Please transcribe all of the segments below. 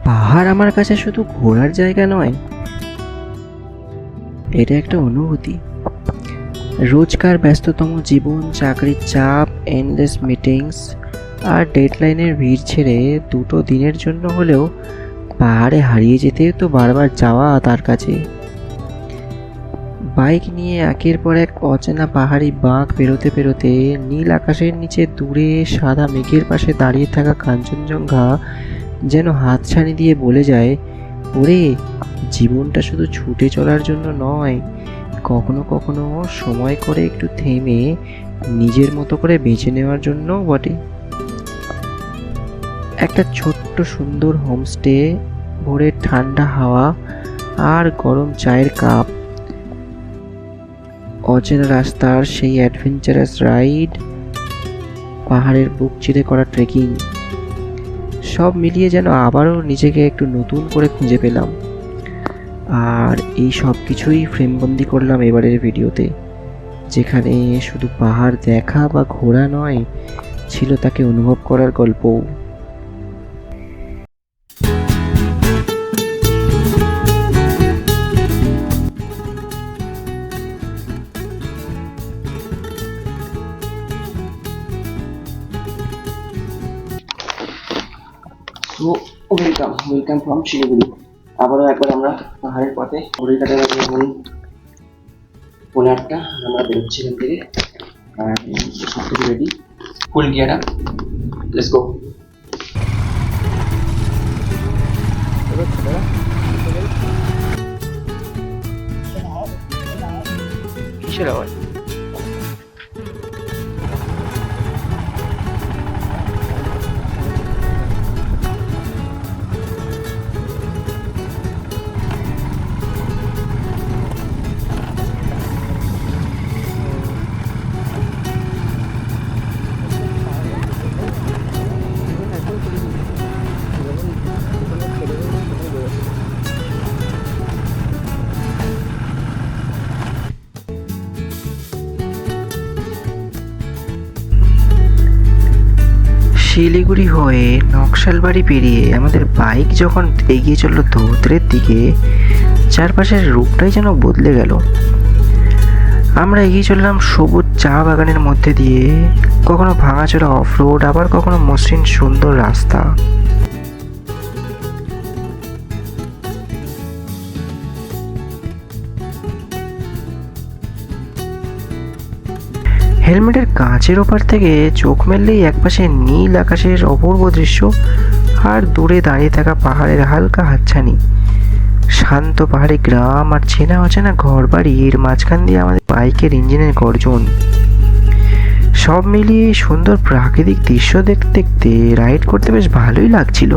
পাহাড় আমার কাছে শুধু ঘোরার জায়গা নয়, এটা একটা অনুভূতি। রোজকার ব্যস্ততম জীবন, চাকরির চাপ, এন্ডলেস মিটিংস আর ডেডলাইনের ভিড় ছেড়ে দুটো দিনের জন্য হলেও পাহাড়ে হারিয়ে যেতে তো বারবার যাওয়া তার কাছে। বাইক নিয়ে একের পর এক অচেনা পাহাড়ি বাঁক পেরোতে পেরোতে নীল আকাশের নিচে দূরে সাদা মেঘের পাশে দাঁড়িয়ে থাকা কাঞ্চনজঙ্ঘা যেন হাতছানি দিয়ে বলে যায়, ওরে, জীবনটা শুধু ছুটে চলার জন্য নয়, কখনো কখনো সময় করে একটু থেমে নিজের মতো করে বেঁচে নেওয়ার জন্য বটে। একটা ছোট্ট সুন্দর হোমস্টে, ভোরের ঠান্ডা হাওয়া আর গরম চায়ের কাপ, অচেনা রাস্তার সেই অ্যাডভেঞ্চারাস রাইড, পাহাড়ের বুক চিরে করা ট্রেকিং, সব মিলিয়ে যেন আবারও নিজেকে একটু নতুন করে খুঁজে পেলাম। আর এই সব কিছুই ফ্রেমবন্দি করলাম এবারের ভিডিওতে, যেখানে শুধু পাহাড় দেখা বা ঘোরা নয়, ছিল তাকে অনুভব করার গল্প। তো ওয়েলকাম ফ্রম শিলিগুড়ি। আবারও একবার আমরা পাহাড়ের পথে ঘুরে কাটার আগে এখন 8:30 আমরা বেরোচ্ছি এখান থেকে। আর সব কিছু ready, full gear up, let's go. কিসের আওয়াজ? শিলিগুড়ি হয়ে নকশালবাড়ি পেরিয়ে আমাদের বাইক যখন এগিয়ে চলল ধোত্রের দিকে, চারপাশের রূপটাই যেন বদলে গেল। আমরা এগিয়ে চললাম সবুজ চা বাগানের মধ্যে দিয়ে, কখনো ভাঙাচোরা অফ রোড, আবার কখনো মসৃণ সুন্দর রাস্তা। হেলমেটের কাঁচের ওপার থেকে চোখ মেললেই একপাশে নীল আকাশের অপূর্ব দৃশ্য, আর দূরে দাঁড়িয়ে থাকা পাহাড়ের হালকা হাতছানি, শান্ত পাহাড়ি গ্রাম আর চেনা অচেনা ঘর বাড়ির মাঝখান দিয়ে আমাদের বাইকের ইঞ্জিনের গর্জন। সব মিলিয়ে সুন্দর প্রাকৃতিক দৃশ্য দেখতে দেখতে রাইড করতে বেশ ভালোই লাগছিল।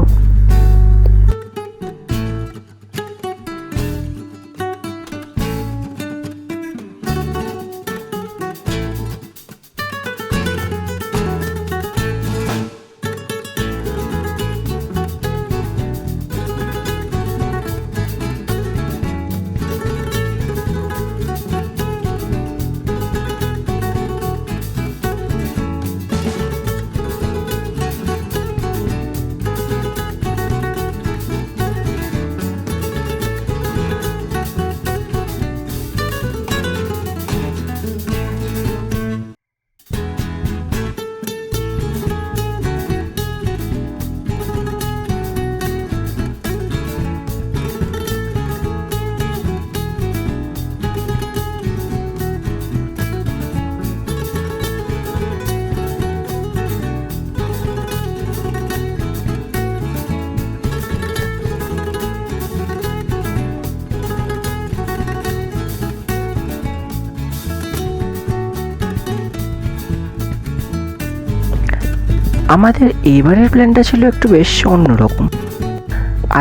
আমাদের এবারের প্ল্যানটা ছিল একটু বেশ অন্যরকম।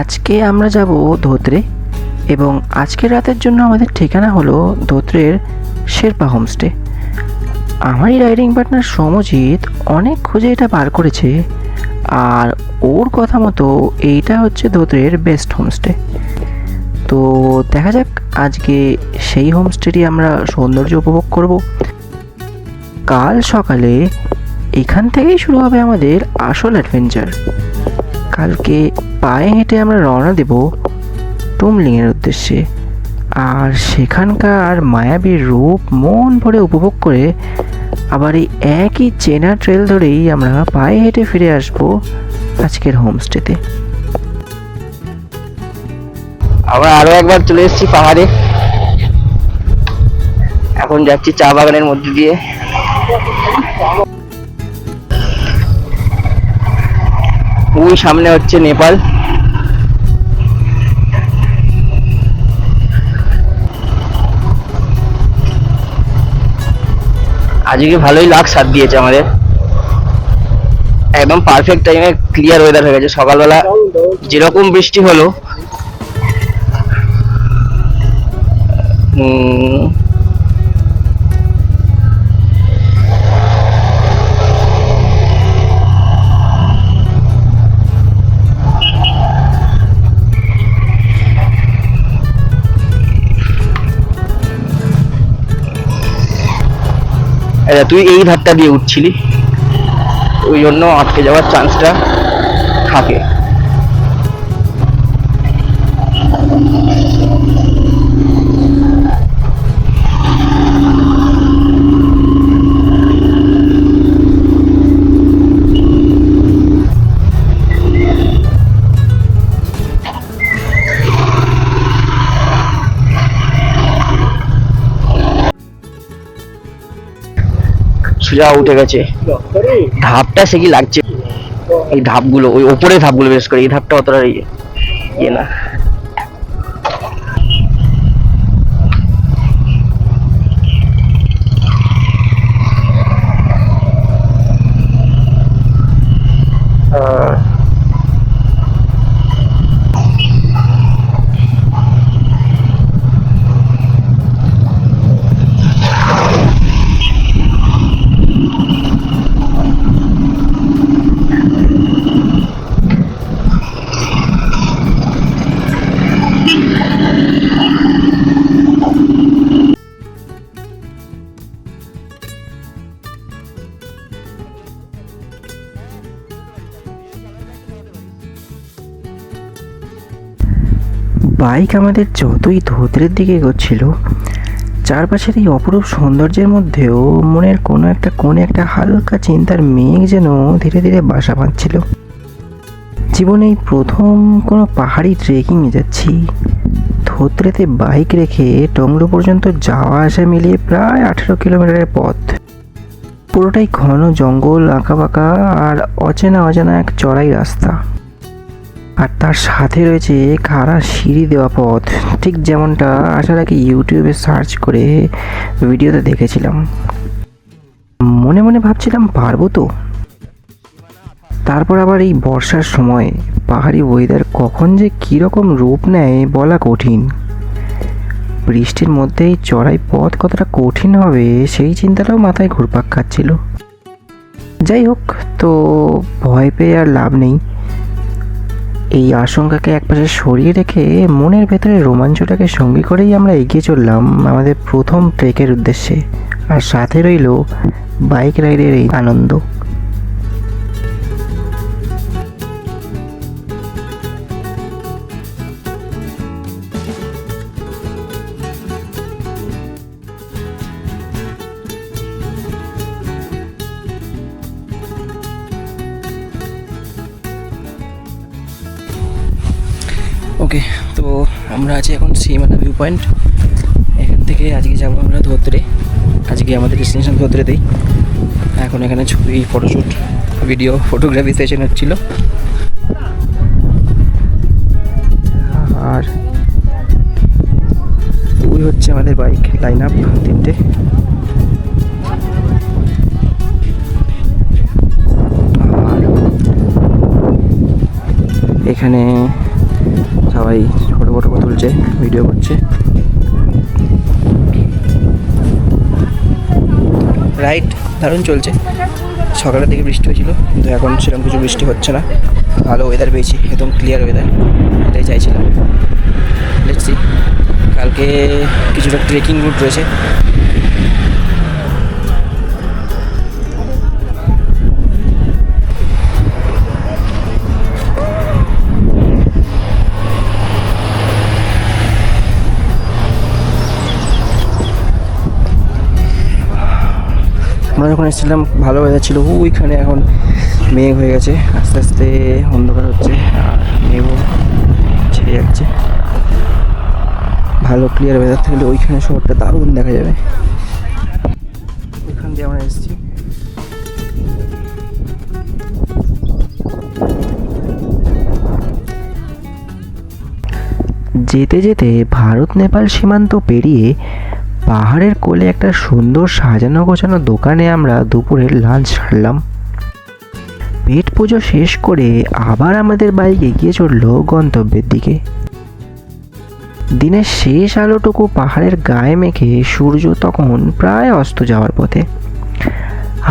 আজকে আমরা যাব ধোত্রে, এবং আজকের রাতের জন্য আমাদের ঠিকানা হলো ধোত্রের শেরপা হোমস্টে। আমারই রাইডিং পার্টনার সমজিৎ অনেক খুঁজে এটা বার করেছে, আর ওর কথা মতো এইটা হচ্ছে ধোত্রের বেস্ট হোমস্টে। তো দেখা যাক, আজকে সেই হোমস্টেটি আমরা সৌন্দর্য উপভোগ করব। কাল সকালে এখান থেকেই শুরু হবে আমাদের আসল অ্যাডভেঞ্চার। কালকে পায়ে হেঁটে আমরা রওনা দেব টুমলিংয়ের উদ্দেশ্যে। আর সেখানকার মায়াবী রূপ মন ভরে উপভোগ করে আবার এই একই চেনা ট্রেল ধরেই আমরা পায়ে হেঁটে ফিরে আসব আজকের হোমস্টেতে। আমরা আরো একবার চলে এসেছি পাহাড়ে। এখন যাচ্ছি চা বাগানের মধ্যে দিয়ে। ওই সামনে হচ্ছে নেপাল। আজকে ভালোই লাক সাথ দিয়েছে আমাদের, একদম পারফেক্ট টাইমে ক্লিয়ার ওয়েদার হয়ে গেছে। সকালবেলা যেরকম বৃষ্টি হলো তুই এই ধারটা দিয়ে উঠছিলি, ওই জন্য আটকে যাওয়ার চান্সটা থাকে। সোজা উঠে গেছে। ধাপটা সে কি লাগছে, এই ধাপগুলো, ওই ওপরে ধাপগুলো বিশেষ করে, এই ধাপটা অতটা ইয়ে না। বাইক আমাদের যতই ধোত্রের দিকে এগোচ্ছিল, চারপাশের এই অপরূপ সৌন্দর্যের মধ্যেও মনের কোনো একটা কোণে একটা হালকা চিন্তার মেঘ যেন ধীরে ধীরে বাসা বাঁধছিল। জীবনে এই প্রথম কোনো পাহাড়ি ট্রেকিংয়ে যাচ্ছি। ধোত্রেতে বাইক রেখে টংলো পর্যন্ত যাওয়া আসা মিলিয়ে প্রায় 18 কিলোমিটারের পথ। পুরোটাই ঘন জঙ্গল, আঁকাবাঁকা আর অচেনা অজানা এক চড়াই রাস্তা। আর তার সাথে রয়েছে খাড়া সিঁড়ি দেওয়া পথ, ঠিক যেমনটা আসার আগে ইউটিউবে সার্চ করে ভিডিওতে দেখেছিলাম। মনে মনে ভাবছিলাম পারবো তো। তারপর আবার এই বর্ষার সময় পাহাড়ি ওয়েদার কখন যে কীরকম রূপ নেয় বলা কঠিন। বৃষ্টির মধ্যেই চড়াই পথ কতটা কঠিন হবে সেই চিন্তাটাও মাথায় ঘুরপাক খাচ্ছিল। যাই হোক, তো ভয় পেয়ে আর লাভ নেই। এই আশঙ্কাকে একপাশে সরিয়ে রেখে মনের ভেতরে রোমাঞ্চটাকে সঙ্গী করেই আমরা এগিয়ে চললাম আমাদের প্রথম ট্রেকের উদ্দেশ্যে। আর সাথে রইল বাইক রাইডের এই আনন্দ। ওকে, তো আমরা আছি এখন সীমানা ভিউ পয়েন্ট। এখান থেকে আজকে যাবো আমরা ধোত্রে। আজকে আমাদের ডেস্টিনেশন ধোত্রেতেই। এখন এখানে ছবি, ফটোশ্যুট, ভিডিও, ফটোগ্রাফি সেশন হচ্ছিল। আর ওই হচ্ছে আমাদের বাইক লাইন আপ, 3টে। আর এখানে সবাই ফটো তুলছে, ভিডিও করছে। রাইড দারুণ চলছে। সকালের দিকে বৃষ্টি হয়েছিল, কিন্তু এখন সেরকম কিছু বৃষ্টি হচ্ছে না। ভালো ওয়েদার পেয়েছি, একদম ক্লিয়ার ওয়েদার, এটাই চাইছিলাম। দেখছি কালকে কিছুটা ট্রেকিং রুট রয়েছে। আমরা যখন এসেছিলাম ভালো ওয়েদার ছিল, ওইখানে এখন মেঘ হয়ে গেছে, আস্তে আস্তে অন্ধকার হচ্ছে আর মেঘও ছেড়ে যাচ্ছে। ভালো ক্লিয়ার ওয়েদার থাকলে ওইখানে শহরটা দারুণ দেখা যাবে। ওইখান দিয়ে আমরা এসেছি। যেতে যেতে ভারত নেপাল সীমান্ত পেরিয়ে পাহাড়ের কোলে একটা সুন্দর সাজানো গোছানো দোকানে আমরা দুপুরের লাঞ্চ সারলাম। পেট পুজো শেষ করে আবার আমাদের বাইক এগিয়ে চলল গন্তব্যের দিকে। দিনের শেষ আলোটুকু পাহাড়ের গায়ে মেখে সূর্য তখন প্রায় অস্ত যাওয়ার পথে।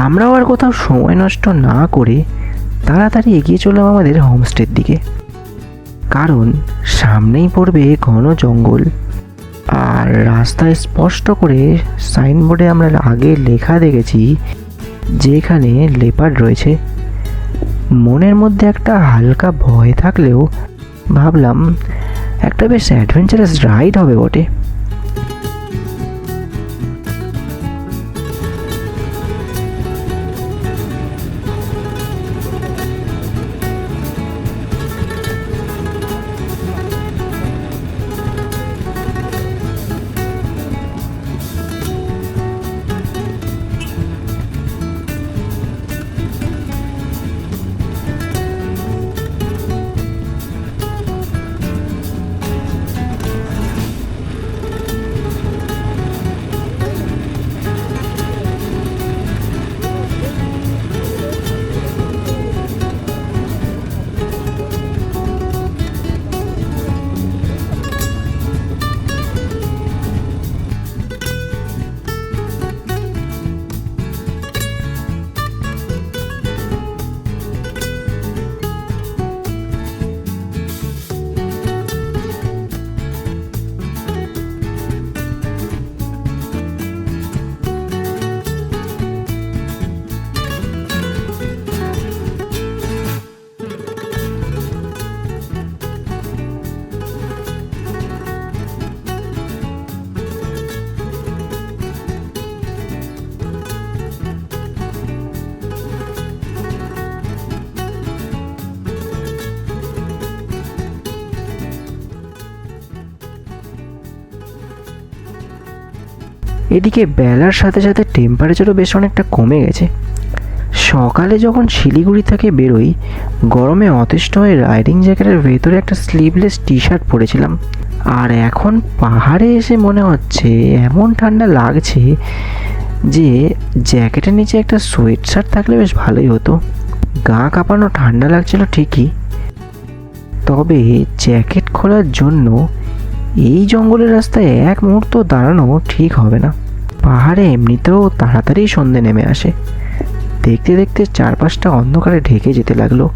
আমরাও আর কোথাও সময় নষ্ট না করে তাড়াতাড়ি এগিয়ে চললাম আমাদের হোমস্টের দিকে, কারণ সামনেই পড়বে ঘন জঙ্গল। আর রাস্তায় স্পষ্ট করে সাইনবোর্ডে আমরা আগে লেখা দেখেছি যে এখানে লেপার্ড রয়েছে। মনের মধ্যে একটা হালকা ভয় থাকলেও ভাবলাম একটা বেশ অ্যাডভেঞ্চারাস রাইড হবে বটে। এদিকে বেলার সাথে সাথে টেম্পারেচারও বেশ অনেকটা কমে গেছে। সকালে যখন শিলিগুড়ি থেকে বেরোই গরমে অতিষ্ঠ হয়ে রাইডিং জ্যাকেটের ভেতরে একটা স্লিভলেস টি শার্ট পরেছিলাম, আর এখন পাহাড়ে এসে মনে হচ্ছে এমন ঠান্ডা লাগছে যে জ্যাকেটের নিচে একটা সোয়েট শার্ট থাকলে বেশ ভালোই হতো। গা কাঁপানো ঠান্ডা লাগছিল ঠিকই, তবে জ্যাকেট খোলার জন্য এই জঙ্গলের রাস্তায় এক মুহূর্ত দাঁড়ানো ঠিক হবে না। পাহাড়ে এমনিতেও তাড়াতাড়ি সন্ধে নেমে আসে। দেখতে দেখতে চারপাশটা অন্ধকারে ঢেকে যেতে লাগলো।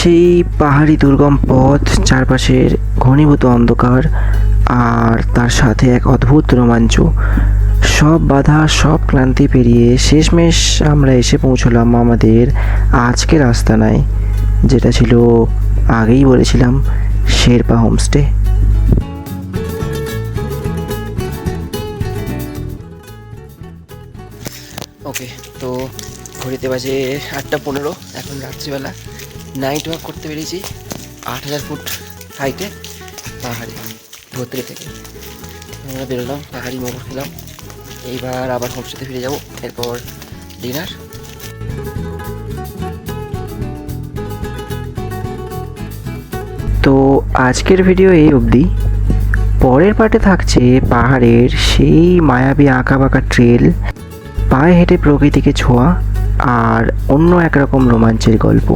সেই পাহাড়ি দুর্গম পথ, চারপাশের ঘনীভূত অন্ধকার আর তার সাথে এক অদ্ভুত রোমাঞ্চ, সব বাধা সব ক্লান্তি পেরিয়ে শেষমেশ আমরা এসে পৌঁছলাম আমাদের আজকের আস্তানায়, যেটা ছিল আগেই বলেছিলাম শেরপা হোমস্টে। ওকে, তো ঘড়িতে বাজে 8:15, এখন রাত্রিবেলা। নাইট ওয়াক করতে বেরিয়েছি 8000 ফুট হাইটে পাহাড়ে ধোত্রে থেকে। আমরা বেরোলাম, পাহাড়ি মোমো খেলাম, এইবার আবার হোমস্টেতে ফিরে যাব, এরপর ডিনার। তো আজকের ভিডিও এই অবধি। পরের পার্টে থাকছে পাহাড়ের সেই মায়াবী আঁকাবাঁকা ট্রেল, পায়ে হেঁটে প্রকৃতিকে ছোঁয়া আর অন্য একরকম রোমাঞ্চের গল্প।